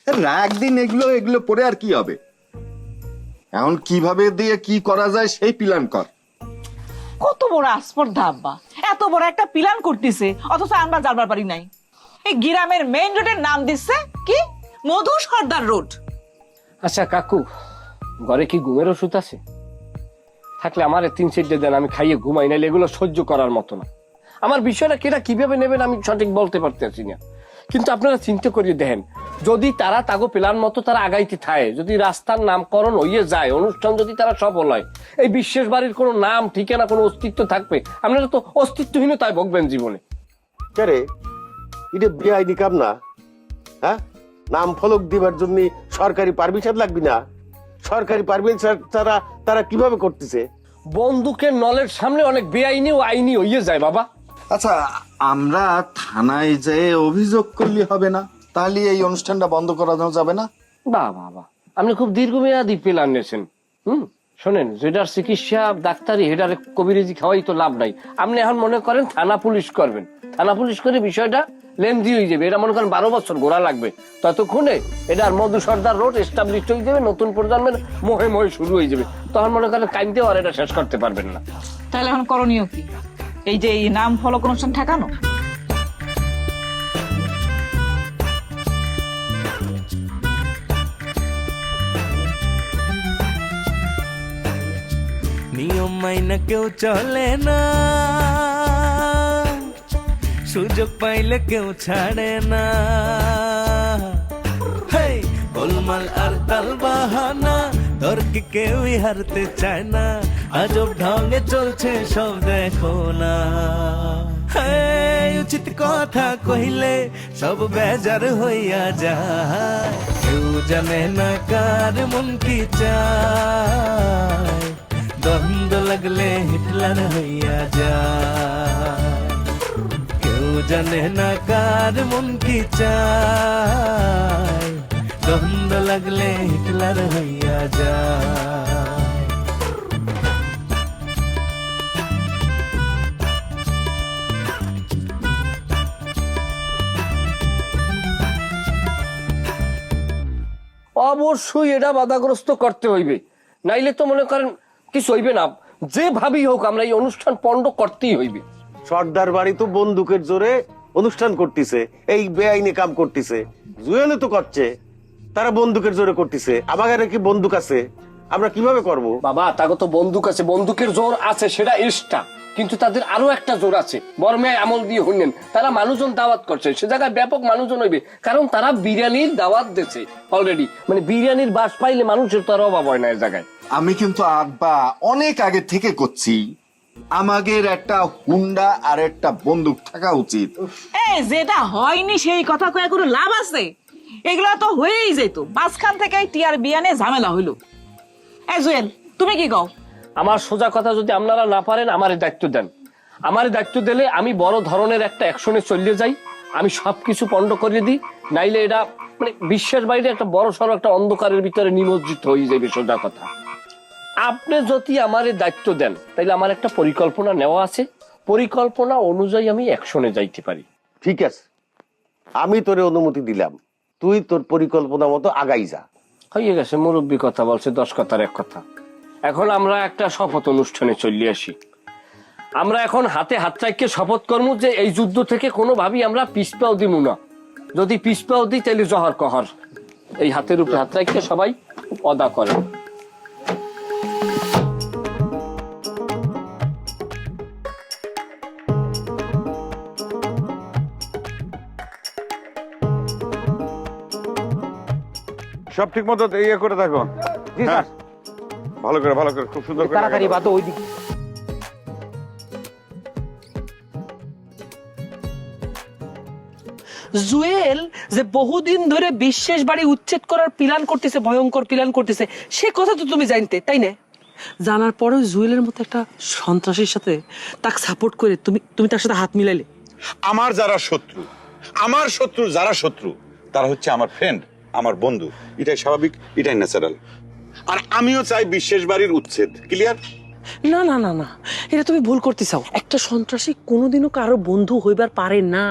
একদিন এগুলো এগুলো পরে আর কি হবে? এখন কিভাবে দিয়ে কি করা যায় সেই প্ল্যান কর। কত বড় আস্পর্ধা আব্বা, এত বড় একটা প্ল্যান করতেছে অথচ আমরা জানবার পারি নাই। এই গ্রামের মেইন রোডের নাম দিচ্ছে কি মধু সর্দার রোড। আচ্ছা কাকু, ঘরে কি ঘুমের ওষুধ আছে? থাকলে আমার 3-4 দিন আমি খাইয়ে ঘুমাই, নাইলে এগুলো সহ্য করার মতো না। আমার বিষয়টা কেটা কিভাবে নেবেন আমি সঠিক বলতে পারতেছি না। কিন্তু আপনারা চিন্তা করিয়ে দেখেন, যদি তারা তাগো প্ল্যান মতো তারা আগাইতে থাকে, যদি রাস্তার নামকরণ হইয়ে যায়, অনুষ্ঠান যদি তারা সফল হয়, এই বিশেষ বাড়ির কোনো নাম ঠিকানা কোনো অস্তিত্ব থাকবে? আপনারা তো অস্তিত্বহীনতায় ভোগবেন জীবনে। কে এটা বেআইনি কাম না? হ্যাঁ, নাম ফলক দিবার জন্য সরকারি পারমিশন লাগবে না? সরকারি পারমিশন ছাড়া তারা কিভাবে করতেছে? বন্দুকের নলের সামনে অনেক বেআইনি ও আইনি হইয়ে যায় বাবা। আচ্ছা, আমরা থানায় যেয়ে অভিযোগ করলে হবে না? তাহলে এই অনুষ্ঠানটা বন্ধ করানো যাবে না? বাহ বাহ বাহ, আপনি খুব দীর্ঘমেয়াদী প্ল্যান নিয়েছেন। শোনেন, যেটার চিকিৎসা ডাক্তারি হেটার কবিরাজি খাওয়াই তো লাভ নাই। আপনি এখন মনে করেন থানা পুলিশ করবেন, থানা পুলিশ করে বিষয়টা লেন্দি হয়ে যাবে। এটা মনে করেন 12 বছর ঘোরা লাগবে। ততক্ষণে এটার মধু সর্দার রোড এস্টাবলিশ হয়ে যাবে, নতুন প্রজন্মের মোহে মোহে শুরু হয়ে যাবে। তখন মনে করেন কাইন্দে আর এটা শেষ করতে পারবেন না। তাহলে এখন করণীয় কি? এই যে এই নাম ফলক অনুষ্ঠান ঠেকানো? নিয়ম মাইনা কেউ চলে না, সুযোগ পাইলে কেউ ছাড়ে না। হেই, গোলমাল আর তাল বাহানা, তর্কে কেউই হারতে চায় না। আজব ঢঙ্গে চলছে সব দেখো না। হেই, উচিত কথা কহিলে সব বেজার হইয়া যায়। কেউ জানে না কার মন কি চায়। দ্বন্দ্ব লাগলে হিটলার হইয়া যায়। কেউ জানে না কার মন কি চায়। দ্বন্দ্ব লাগলে হিটলার হইয়া যায়। অবশ্যই এটা বাধাগ্রস্ত করতে হইবে, নাইলে তো মনে করেন কিছু হইবে না। যেভাবেই হোক আমরা এই অনুষ্ঠান পণ্ড করতেই হইবে। সর্দার বাড়ি তো বন্দুকের জোরে অনুষ্ঠান করতেছে, এই বেআইনি কাম করতেছে। জুয়েলে তো করছে, তারা বন্দুকের জোরে করতেছে। আমাদের কি বন্দুক আছে? আমরা কিভাবে করব? বাবা, তাকে তো বন্দুক আছে, বন্দুকের জোর আছে, সেটা এক্সট্রা। কিন্তু তাদের আরো একটা জোর আছে, বর্মে আমল দিয়ে হইলেন। তারা মানুষজন দাওয়াত করছে, সে জায়গায় ব্যাপক মানুষজন হইবে, কারণ তারা বিরিয়ানির দাওয়াত দিচ্ছে অলরেডি। মানে বিরিয়ানির বাস পাইলে মানুষের তো আর অভাব হয় না এই জায়গায়। আমি কিন্তু আব্বা অনেক আগে থেকে করছি, আমাদের একটা হুন্ডা আর একটা বন্দুক থাকা উচিত। এই যেটা হয়নি সেই কথা কয়ে কোনো লাভ আছে? এগুলা তো হয়েই যেত, মাঝখান থেকে টিআর বিয়ানে ঝামেলা হইলো। এই জুয়েল, তুমি কি কও? আমার সোজা কথা, যদি আপনারা না পারেন আমার দায়িত্ব দেন। আমার দায়িত্ব দিলে আমি বড় ধরনের একটা অ্যাকশনে চলে যাই, আমি সবকিছু পণ্ড করে দিই। নাইলে এটা মানে বিশ্বের বাইরে একটা বড় সড়ো একটা অন্ধকারের ভিতরে নিমজ্জিত হয়ে যাবে। সোজা কথা, আপনি যদি আমার দায়িত্ব দেন তাইলে আমার একটা পরিকল্পনা নেওয়া আছে, পরিকল্পনা অনুযায়ী আমি অ্যাকশনে যাইতে পারি। ঠিক আছে, আমি তোরে অনুমতি দিলাম, তুই তোর পরিকল্পনা মতো আগাই যা। হয়ে গেছে, মুরব্বী কথা বলছে, 10 কথার এক কথা। এখন আমরা একটা শপথ অনুষ্ঠানে চলে আসি। আমরা এখন হাতে হাত রাখিয়ে শপথ করবো যে এই যুদ্ধ থেকে কোনোভাবেই আমরা পিছপাও দিব না। যদি পিছপাও দিই তাহলে জহর কহর। এই হাতের উপরে হাত রাখিয়ে সবাই অদা করে। সব ঠিক মতো ইয়ে করে থাকো। হ্যাঁ, ভালো করে খুব সুন্দর করে তাড়াতাড়ি বাতো ওই দিকে। জুয়েল যে বহুদিন ধরে বিশেষ বাড়ি উচ্ছেদ করার প্ল্যান করতেছে, ভয়ঙ্কর প্ল্যান করতেছে, সে কথা তো তুমি জানতে, তাই না? জানার পরেও জুয়েলের মতো একটা সন্ত্রাসীর সাথে তাকে সাপোর্ট করে তুমি তার সাথে হাত মিলাইলে। আমার যারা শত্রু, আমার শত্রু যারা শত্রু, তারা হচ্ছে আমার ফ্রেন্ড, আমার বন্ধু। এটাই স্বাভাবিক, এটাই ন্যাচারাল। আর আমিও চাই বিশেষ বাড়ির উচ্ছেদ। ক্লিয়ার? না না না না, এটা তুমি ভুল করতে চাও। একটা সন্ত্রাসী কোনোদিনও কারো বন্ধু হইবার পারে না।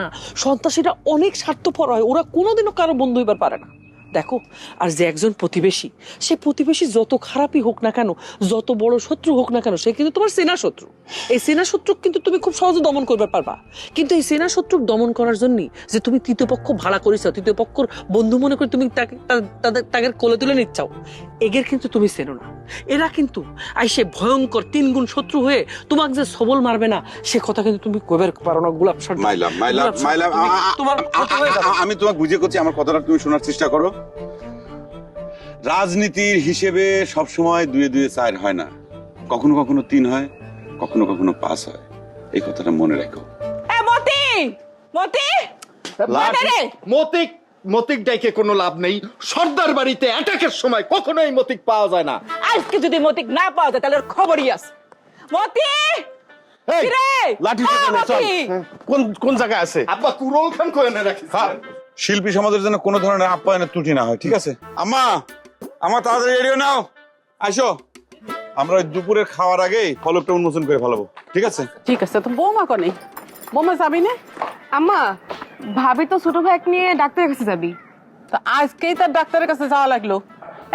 সন্ত্রাসীরা অনেক স্বার্থপর হয়, ওরা কোনোদিনও কারো বন্ধু হইবার পারে না। দেখো, আর যে একজন প্রতিবেশী, সে প্রতিবেশী যত খারাপই হোক না কেন, যত বড় শত্রু হোক না কেন, সে কিন্তু তোমার সেনা শত্রু। এই সেনা শত্রু কিন্তু তুমি খুব সহজে দমন করতে পারবা। কিন্তু এই সেনা শত্রু দমন করার জন্য যে তুমি তৃতীয় পক্ষ ভাড়া করেছো, তৃতীয় পক্ষর বন্ধু মনে করে তুমি তাদের কোলে তুলে নিচ্ছাও, এগের কিন্তু তুমি চেনো না। এরা কিন্তু আইসে ভয়ঙ্কর 3 গুণ শত্রু হয়ে তোমাকে যে সবল মারবে না, সে কথা কিন্তু তুমি কইবার পারো না। গোলাপ শার্ট মাইলাম তোমার ক্ষতি হয়ে যাবে। আমি তোমাকে বুঝিয়ে করছি, আমার কথাটা তুমি শোনার চেষ্টা করো। রাজনীতির হিসেবে সবসময় 2 2 4 হয় না, কখনো কখনো 3 হয়, কখনো কখনো 5 হয়। এই কথাটা মনে রাখো। এ মতি, মতি, মানে রে। মতিক ডাইকে কোনো লাভ নেই। সর্দার বাড়িতে অ্যাটাকের সময় কখনোই মতিক পাওয়া যায় না। আজকে যদি মতিক না পাওয়া যায় তাহলে ওর খবরই আছে। মতি, এই, কি রে? লাঠি আ, সেখানে, চল। মতি। কোন জায়গায় আছে? আব্বা কুরল খান কোয়েনে রাখিস। শিল্পী সমাজের জন্য কোনো ধরনের আপ্যায়নের ত্রুটি না হয়, ঠিক আছে? আম্মা, আমার তাড়াতাড়ি রেডিও নাও, আসো। আমরা ওই দুপুরের খাওয়ার আগেই ফলকটা উন্মোচন করে ফেলাবো, ঠিক আছে? ঠিক আছে, তো বৌমা কনে? বৌমা যাবি না? আম্মা, ভাবি তো ছোট ভাই নিয়ে ডাক্তারের কাছে যাবি। তো আজকেই তার ডাক্তারের কাছে যাওয়া লাগলো।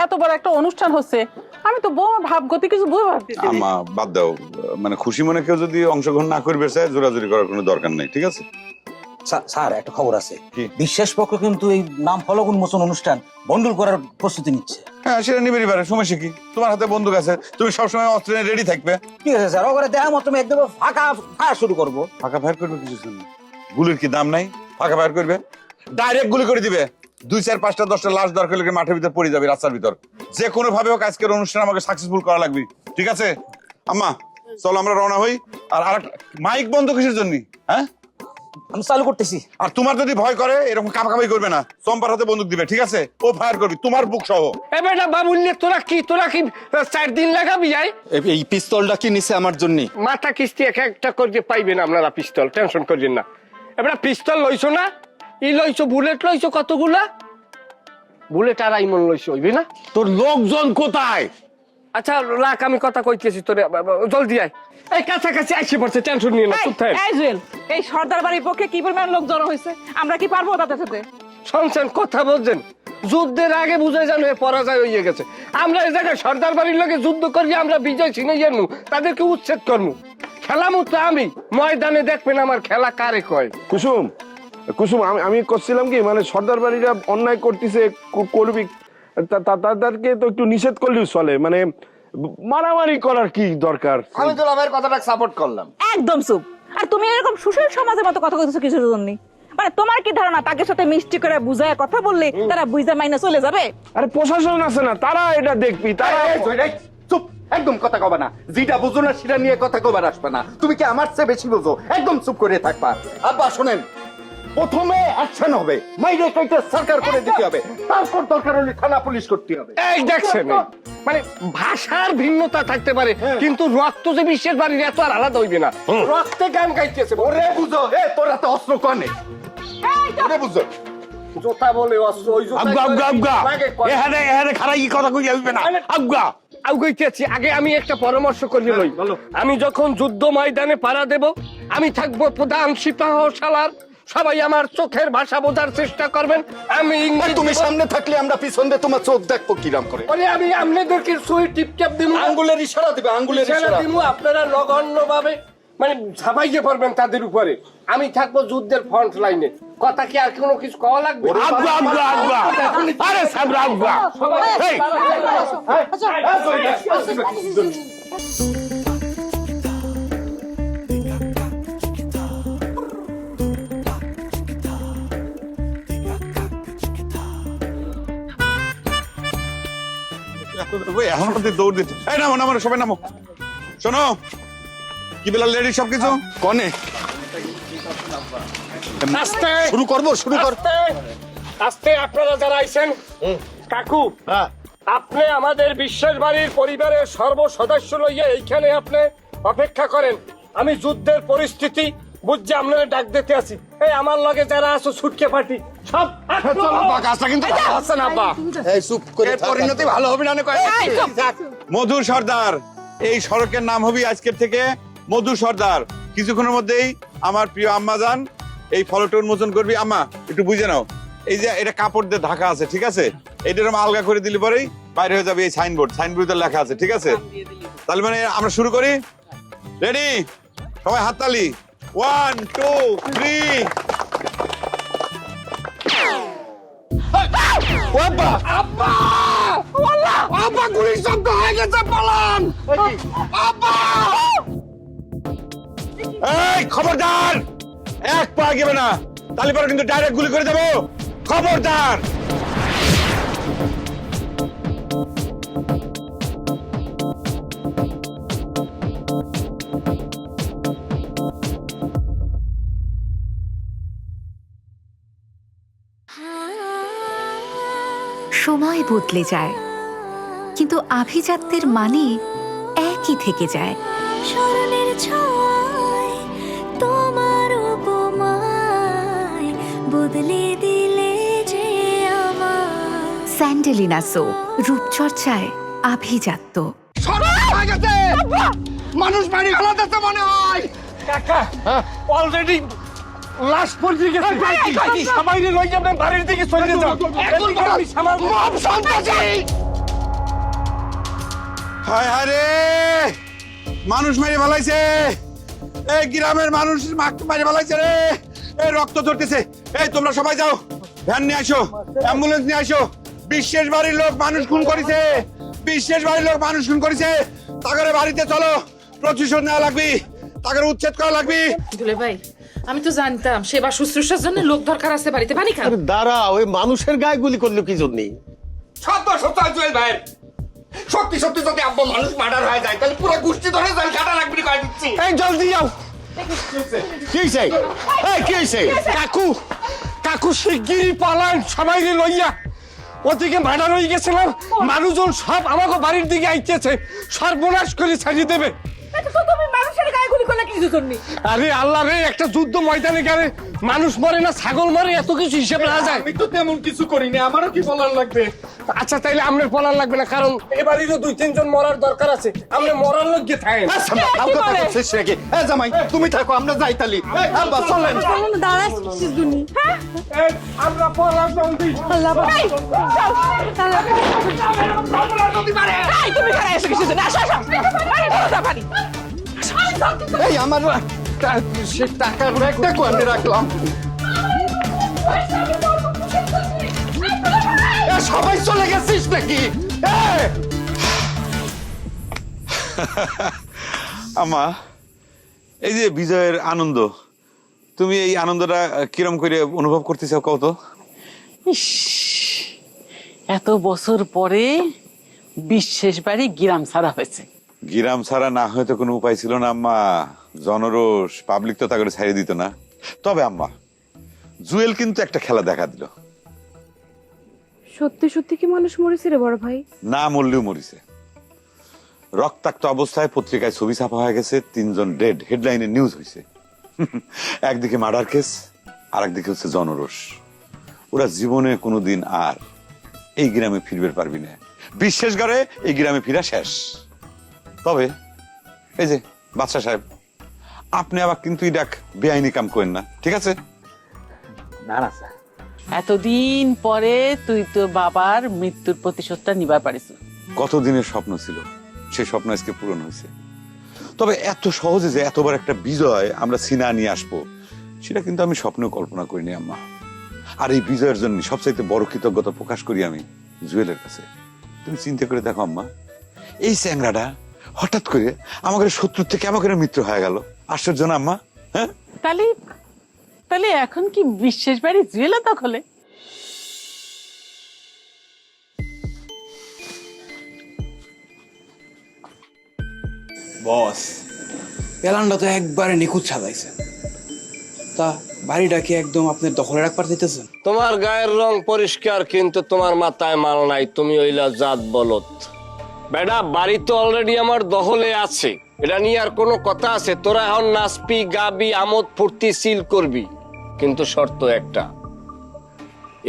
এত বড় একটা অনুষ্ঠান হচ্ছে, আমি তো বৌমা ভাবগতি কিছু বই ভাবতেছি। আম্মা বাদ দাও, মানে খুশি মনে কেউ যদি অংশগ্রহণ না করবে চায়, জোরাজুরি করার কোনো দরকার নেই, ঠিক আছে? স্যার একটা খবর আছে, কি? বিশ্বাস পক্ষ কিন্তু এই নাম ফলক উন্মোচন অনুষ্ঠান বন্ডল করার প্রস্তুতি নিচ্ছে। হ্যাঁ, সেটা নিবেরই পারে, সমস্যা কি? তোমার হাতে বন্দুক আছে, তুমি সবসময় অস্ত্র নিয়ে রেডি থাকবে। ঠিক আছে স্যার, ওখানে দেখা মতো একদম ফাঁকা ফায়ার শুরু করবো। ফাঁকা ফায়ার করবে কিছু জন্য? গুলির কি দাম নাই? ফাঁকা ফায়ার করবে, ডাইরেক্ট গুলি করে দিবে। 2 4 5টা 10টা লাশ দরকার হলে মাঠের ভিতর পড়ে যাবে, রাস্তার ভিতর। যে কোনো ভাবে হোক আজকের অনুষ্ঠান আমাকে সাকসেসফুল করা লাগবে, ঠিক আছে? আম্মা চলো আমরা রওনা হই। আর আরেকটা, মাইক বন্ধ কিসের জন্য? হ্যাঁ, আমি চালু করতেছি। আর তোমার যদি ভয় করে এরকম কাপাকাপি করবে না, চম্পার হাতে বন্দুক দিবে, ঠিক আছে? ও ফায়ার করবি তোমার বুক সহ। এ বেটা বাবুল্লে, তোরা কি 4 দিন লাগাবি? যাই এই পিস্তলটা কি নিছে আমার জন্য? মাথা কিস্তি একটা করে পাইবেন আপনারা পিস্তল, টেনশন করবেন না। এবার পিস্তল লইছো না, লইছো বুলেট, লইছো কতগুলা বুলেট, আর আইমন লইছো, হইবে না? তোর লোকজন কোথায়? আচ্ছা লাখ, আমি কথা কইতেছি তোরে, জলদি আয়। এই কাছাকাছি আইসে পড়ছে, টেনশন নিয়ে না, চুপ থাক। এই জুয়েল, এই সর্দার বাড়ির পক্ষে কি পরিমাণ লোক জড়ো হয়েছে, আমরা কি পারবো তাদের সাথে? শুনছেন কথা বলছেন? যুদ্ধের আগে বুঝে যান পরাজয় হয়ে গেছে। আমরা এই জায়গায় সর্দার বাড়ির লোকে যুদ্ধ করি, আমরা বিজয় ছিনে জানু, তাদেরকে উচ্ছেদ করবো। খেলা মতো আমি ময়দানে দেখবেন আমার খেলা কারে কয়। কুসুম, আমি করছিলাম কি, মানে সর্দার বাড়িরা অন্যায় করতেছে, করবি, তাদেরকে তো একটু নিষেধ করলেও চলে। মানে মারামারি করার কি দরকার? আমি তো আমার কথাটা সাপোর্ট করলাম। একদম চুপ। আর তুমি এরকম সুশীল সমাজের মতো কথা কইতেছো কিছুর জন্য? মানে তোমার কি ধারণা তাদের সাথে মিষ্টি করে বুঝায় কথা বললে তারা বুঝা মাইনা চলে যাবে? আরে প্রশাসন আছে না, তারা এটা দেখবি, তারা। চুপ, একদম কথা কবা না। যেটা বুঝো না সেটা নিয়ে কথা কবার আসবে না। তুমি কি আমার চেয়ে বেশি বুঝো? একদম চুপ করে থাকবা। আব্বা শোনেন, প্রথমে অ্যাকশন হবে, মাইরে কাইতে সরকার করে দিতে হবে, তারপর দরকার হলে থানা পুলিশ করতে হবে। এই দেখছেন, মানে ভাষার ভিন্নতা থাকতে পারে, কিন্তু রক্ত যে বিশ্বের বাড়ির এত আর আলাদা হইবে না। রক্তে গান গাইতেছে, ওরে বুঝো, তোরা তো অস্ত্র কনে। ওরে বুঝো, জোতা বলে অস্ত্র, ওই জোতা এখানে খারাই কথা কই যাবে না। আজ্ঞা আউগাইতেছি। আগে আমি একটা পরামর্শ করি লই। আমি যখন যুদ্ধ ময়দানে পাড়া দেব, আমি থাকবো প্রধান সিপাহসালার। সবাই আমার চোখের ভাষা বোঝার চেষ্টা করবেন। আমি তুমি সামনে থাকলে আমরা পিছন দিয়ে তোমার চোখ দেখবো কিরাম করে। আমি আপনাদেরকে সুই টিপটাপ দিব, আঙ্গুলের ইশারা দিবে, আঙ্গুলের ইশারা দিব। আপনারা নগণ্য ভাবে মানে ঝাপাইয়ে পড়বেন তাদের উপরে। আমি থাকবো যুদ্ধের ফ্রন্ট লাইনে। কথা কি আর কোনো কিছু কওয়া লাগবে? আরে সাবরা আজ্ঞা। এই, এখন দৌড় দিচ্ছে। এই নামো নামো, সবাই নামো। শোনো, কি বললাম লেডি সবকিছু কনে শুরু করবো, শুরু কর। আস্তে আপনারা যারা আইছেন, কাকু আপনি আমাদের বিশ্বাস বাড়ির পরিবারের সর্বসদস্য লইয়া এইখানে আপনি অপেক্ষা করেন। আমি যুদ্ধের পরিস্থিতি বুঝছি আপনারা ডাক দিতে আছি। এই আমার লগে যারা আছো ছুটকে পাটি সব পরিণতি ভালো হবে না। মধু সর্দার, এই সড়কের নাম হবে আজকের থেকে মধু সর্দার। কিছুক্ষণের মধ্যেই আমার প্রিয় আম্মা যান এই ফলকটা উন্মোচন করবি। আম্মা একটু বুঝে নাও, এই যে এটা কাপড় দিয়ে ঢাকা আছে, ঠিক আছে? এটা এরকম আলগা করে দিলে পরেই বাইরে হয়ে যাবে এই সাইনবোর্ডে লেখা আছে, ঠিক আছে? তাহলে মানে আমরা শুরু করি। রেডি, সবাই হাততালি। 1 2 3। এই খবরদার, এক পা গেবে না, তাহলে পরে কিন্তু ডাইরেক্ট গুলি করে দেবো। খবরদার। সময় বদলে যায়, কিন্তু আভিজাত্যের মানে একই থেকে যায়। স্মরণের ছোঁয়ায় তোমার উপমায় বদলে দিলে যে আমার। স্যান্ডেলিনা সো, রূপচর্চায় আভিজাত্য। মানুষ বাড়ি হালাতে মনে হয়। কাকা অলরেডি লাশ পড়ে গেছে। সবাই লই যাবেন বাড়ির দিকে চলে যাও। হায় হায় রে, মানুষ মেরে ফেলাইছে, এই গ্রামের মানুষ মেরে ফেলাইছে রে। এই রক্ত ঝরতেছে। এই তোমরা সবাই যাও, ভ্যান নিয়ে আসো, অ্যাম্বুলেন্স নিয়ে আসো। বিশ্বাস বাড়ির লোক মানুষ খুন করেছে, বিশ্বাস বাড়ির লোক মানুষ খুন করেছে। তাদের বাড়িতে চলো, প্রতিশোধ নেওয়া লাগবে, তাদের উচ্ছেদ করা লাগবে। দুলে ভাই, আমি তো জানতাম সেবা শুশ্রূষার জন্য লোক দরকার আছে বাড়িতে। পানি খান। আরে দাঁড়া, ওই মানুষের গায়ে গুলি করলো কি জন্য? জুয়েল ভাই, সত্যি সত্যি যদি আব্বা মানুষ মার্ডার হয়ে যায় তাহলে পুরো গোষ্ঠী ধরে জেল খাটা লাগবে কয়ে দিচ্ছি। এই জলদি যাও। কি হয়েছে? কি হয়েছে? কাকু কাকু শিগগিরই পালান, সবাই লইয়া। ওদিকে ভাড়া রয়ে গেছিলাম, মানুষজন সব আমাকে বাড়ির দিকে আইতেছে, সর্বনাশ করে ছাড়িয়ে দেবে। আরে আল্লাহ রে, একটা যুদ্ধ ময়দানে গেলে মানুষ মরে না ছাগল মরে, এত কিছু হিসেব রাখা যায়? আমি তো তেমন কিছু করিনি, আমারও কি বলার লাগবে? আচ্ছা তাইলে আপনার বলার লাগবে না, কারণ এবারেরও 2-3 জন মরার দরকার আছে। আমরা মরার লোক গিয়ে থাকেন। জামাই তুমি থাকো, আমরা যাই তালি। আব্বা চলেন। আমরা পলার জলদি। এই আমার সে টাকাগুলো একটা কোয়ান্টে রাখলাম। সবাই চলে গেছিস নাকি? আমা, এই যে বিজয়ের আনন্দ, তুমি এই আনন্দটা কিরম করে অনুভব করতেছ কত? এত বছর পরে বিশেষ বাড়ি গ্রাম ছাড়া হয়েছে। গ্রাম ছাড়া না হয়তো কোনো উপায় ছিল না আম্মা। জনরোষ পাবলিক তো তাকে ছাড়িয়ে দিত না। তবে আম্মা, জুয়েল কিন্তু একটা খেলা দেখা দিল। সত্যি সত্যি কি মানুষ মরেছে রে বড় ভাই? না মরলেও মরিছে। রক্তাক্ত অবস্থায় পত্রিকায় ছবি ছাপা হয়ে গেছে, 3 জন ডেড, হেডলাইনে নিউজ হয়েছে। একদিকে মার্ডার কেস, আর একদিকে হচ্ছে জনরোষ। ওরা জীবনে কোনোদিন আর এই গ্রামে ফিরবে পারবি না। বিশ্বাস করে এই গ্রামে ফিরা শেষ। তবে এই যে বাদশা সাহেব, আপনি আবার কিন্তু এই ডাক বেআইনি কাম করেন না, ঠিক আছে? না না স্যার, এতদিন পরে তুই তোর বাবার মৃত্যুর প্রতিশোধটা নিবার পারিস। কতদিনের স্বপ্ন ছিল, সেই স্বপ্ন আজকে পূরণ হয়েছে। তবে এত সহজে যে এতবার একটা বিজয় আমরা সিনা নিয়ে আসবো, সেটা কিন্তু আমি স্বপ্নেও কল্পনা করিনি আম্মা। আর এই বিজয়ের জন্য সবচাইতে বড় কৃতজ্ঞতা প্রকাশ করি আমি জুয়েলের কাছে। তুমি চিন্তা করে দেখো আম্মা, এই চ্যাংরাটা হঠাৎ করে আমাদের শত্রুর থেকে আমাকে মৃত্যু হয়ে গেল। আশ্চর্য না আম্মা? হ্যাঁ, তাহলে এখন কি বিশেষ বাড়ি জুয়েলা দখলে? বস, প্ল্যানটা তো একবারে নিখুঁত সাজাইছে। তা বাড়িটা কি একদম আপনার দখলে রাখবার চাইতেছেন? তোমার গায়ের রং পরিষ্কার, কিন্তু তোমার মাথায় মাল নাই। তুমি ওইলা জাত বলত বেটা। বাড়ি তো অলরেডি আমার দখলে আছে, এটা নিয়ে আর কোনো কথা আছে? তোরা এখন নাচবি, গাবি, আমোদ ফুর্তি সিল করবি, কিন্তু শর্ত একটা,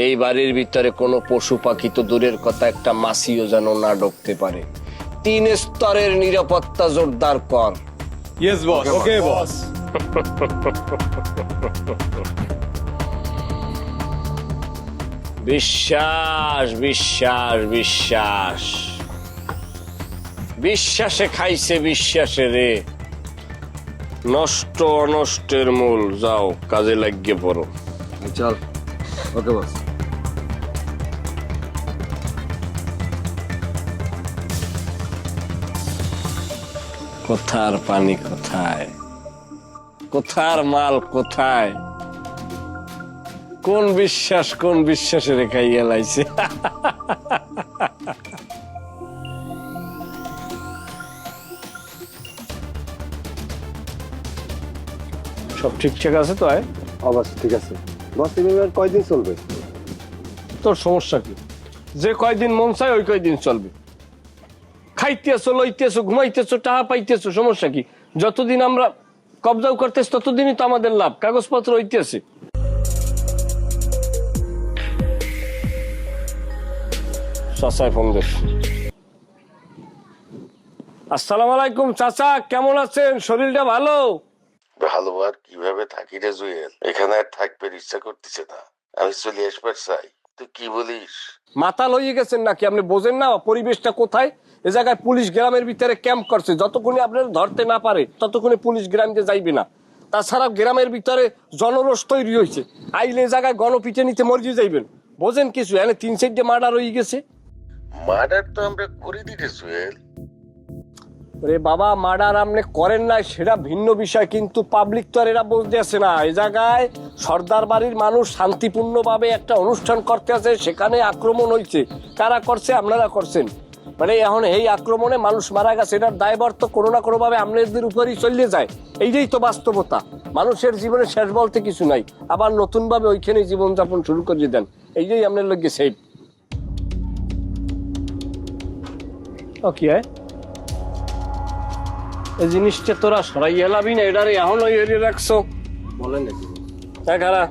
এই বাড়ির ভিতরে কোনো পশু পাখি তো দূরের কথা, একটা মাছিও যেন না ঢুকতে পারে। 3 স্তরের নিরাপত্তা জোরদার কর। Yes boss. Okay boss. বিশ্বাস বিশ্বাস বিশ্বাস বিশ্বাসে খাইছে বিশ্বাসে রে। নষ্ট অনষ্টের মূল, যাও কাজে লাগিয়ে পড়ো। চল, ওকে বস। কোথার পানি কোথায়, কোথার মাল কোথায়, কোন বিশ্বাসে রেখাই গেলাইছে। সব ঠিকঠাক আছে তো? অবশ্যই ঠিক আছে বস। এভাবে আর কয়দিন চলবে? তোর সমস্যা কি? যে কয়দিন মন চায় ওই কয়দিন চলবে। খাইতেছো, লইতেছো, ঘুমাইতেছো, টাকা পাইতেছো, সমস্যা কি? যতদিন আমরা কবজাও করতেছি ততদিনই তো আমাদের লাভ, কাগজপত্র হইতেছে। চাচায় ফোন দিস। আসসালামু আলাইকুম চাচা, কেমন আছেন? শরীরটা ভালো? ভালো আর কিভাবে থাকি রে জুয়েল, এখানে আর থাকবে ইচ্ছা করতেছে না, আমি চলে আসবার চাই। তুই কি বলিস? মাথা লইয়ে গেছেন নাকি? আপনি বোঝেন না পরিবেশটা কোথায়? এ জায়গায় পুলিশ গ্রামের ভিতরে ক্যাম্প করছে, যতক্ষণে আপনারা ধরতে না পারে ততক্ষণে পুলিশ গ্রামে যাইবে না। তাছাড়া গ্রামের ভিতরে জনরোষ তৈরি হয়েছে, আইলে এ জায়গায় গণপিটে নিতে মরিয়ে যাইবেন। বোঝেন কিছু? এনে 3-4 মার্ডার হয়ে গেছে। মার্ডার তো আমরা করে দিতে জুয়েল। রে বাবা, মার্ডার আপনি করেন না সেটা ভিন্ন বিষয়, কিন্তু পাবলিক তো আর এরা বুঝতে আসে না। এই জায়গায় সর্দার বাড়ির মানুষ শান্তিপূর্ণভাবে একটা অনুষ্ঠান করতে আছে, সেখানে আক্রমণ হয়েছে। কারা করছে? আপনারা করছেন। মানে এখন এই আক্রমণে মানুষ মারা গেছে, এটার দায়ভার তো কোনো না কোনো ভাবে আপনাদের উপরই চলে যায়। এইটাই তো বাস্তবতা। মানুষের জীবনে শেষ বলতে কিছু নাই, আবার নতুন ভাবে ওইখানে জীবনযাপন শুরু করে দেন। এইটাই আপনার লোক সেফ। ওকে, এই জিনিসটা তোরা সরাই এলাবি না, এটারে এখন ওই এরিয়ে রাখছো। বলেন নাকি খারা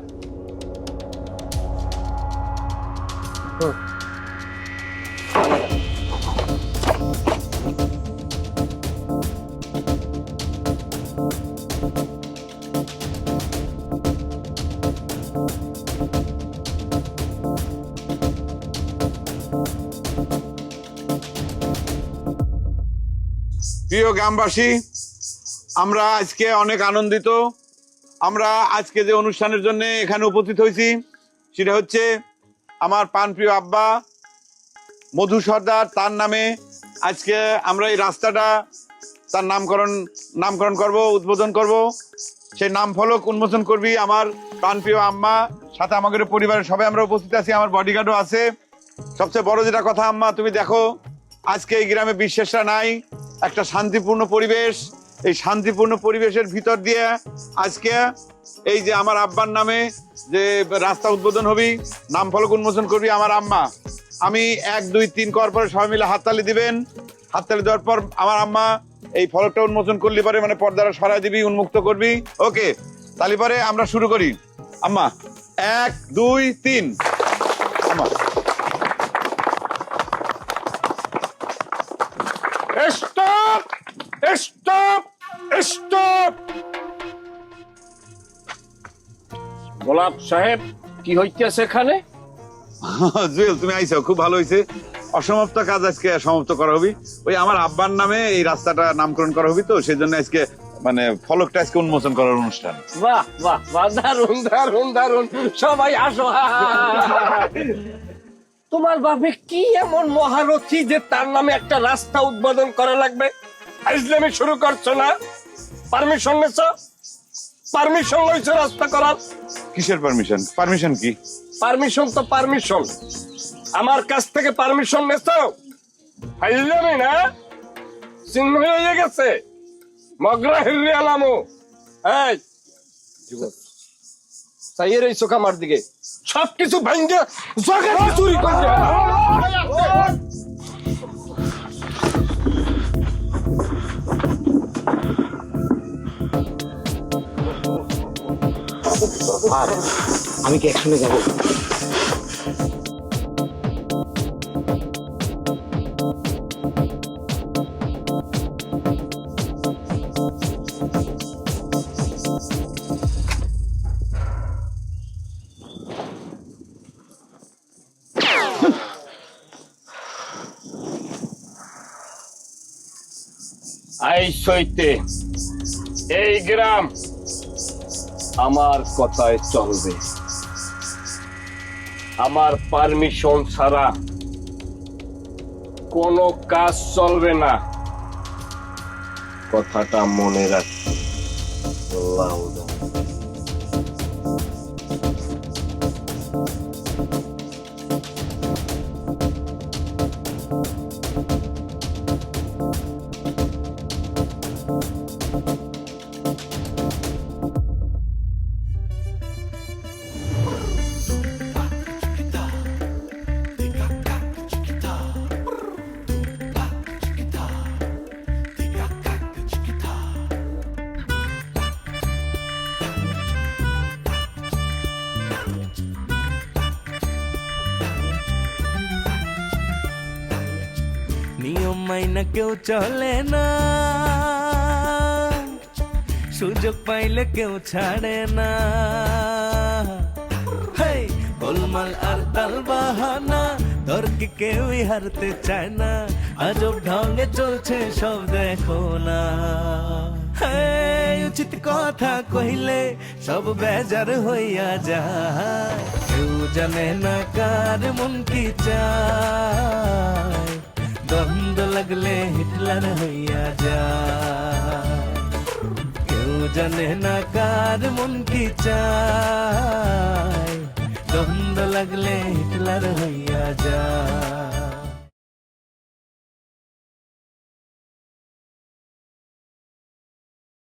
প্রিয় গ্রামবাসী, আমরা আজকে অনেক আনন্দিত। আমরা আজকে যে অনুষ্ঠানের জন্য এখানে উপস্থিত হয়েছি সেটা হচ্ছে আমার প্রাণপ্রিয় আব্বা মধু সর্দার, তার নামে আজকে আমরা এই রাস্তাটা তার নামকরণ করব, উদ্বোধন করব। সেই নাম ফলক উন্মোচন করবি আমার প্রাণপ্রিয় আম্মা, সাথে আমাদের পরিবারের সবাই আমরা উপস্থিত আছি, আমার বডিগার্ডও আছে। সবচেয়ে বড় যেটা কথা আম্মা, তুমি দেখো আজকে এই গ্রামে বিশ্বাসটা নাই, একটা শান্তিপূর্ণ পরিবেশ। এই শান্তিপূর্ণ পরিবেশের ভিতর দিয়ে আজকে এই যে আমার আব্বার নামে যে রাস্তা উদ্বোধন হবি, নাম ফলক উন্মোচন করবি আমার আম্মা। আমি 1, 2, 3 করার পরে সবাই মিলে হাততালি দিবেন। হাততালি দেওয়ার পর আমার আম্মা এই ফলকটা উন্মোচন করলে পরে মানে পর্দাটা সরাই দিবি, উন্মুক্ত করবি। ওকে, তাহলে পরে আমরা শুরু করি। আম্মা 1, 2, 3। আম্মা স্টপ স্টপ স্টপ। গোলাপ সাহেব, কি হইতেছে এখানে? জুয়েল, তুমি আইছো, খুব ভালো হয়েছে। অসমাপ্ত কাজ আজকে সমাপ্ত করা হবি। ওই আমার আব্বার নামে এই রাস্তাটা নামকরণ করা হবি, তো সেই জন্য আজকে মানে ফলকটা আজকে উন্মোচন করার অনুষ্ঠান। বাহ বাহ বাহ, দারুন দারুন দারুন। সবাই আসো। তোমার বাপে কি এমন মহারথী যে তার নামে একটা রাস্তা উদ্বোধন করা লাগবে? আইজলামি শুরু করছো না? পারমিশন নেছো? পারমিশন লইছো রাস্তা করার? কিসের পারমিশন? পারমিশন কি? পারমিশন তো পারমিশন, আমার কাছ থেকে পারমিশন নেছো? আইজলামি না? চিহ্ন হয়ে গেছে, মগরা হিল্লি আলামো। এই চাইয়ে রইছো আমার দিকে, সবকিছু ভাঙ্গে জগা চুরি করবে। আমি কি একসঙ্গে যাবো? আই সইতে এই গ্রাম আমার কথায় চলবে, আমার পারমিশন ছাড়া কোনো কাজ চলবে না, কথাটা মনে রাখবে। নিয়ম মাইনা কেউ চলে না, সুযোগ পাইলে কেউ ছাড়ে না। হেই, গোলমাল আর তাল বাহানা, তর্কে কেউই হারতে চায় না, আজব ঢঙ্গে চলছে সব দেখো না। হেই, উচিত কথা কহিলে সব বেজার হইয়া যায়, কেউ জানে না কার মন কি চায়, দ্বন্দ্ব লাগলে হিটলার হইয়া যায়, কেউ জানে না কার মন কি চায়, দ্বন্দ্ব লাগলে হিটলার হইয়া যায়।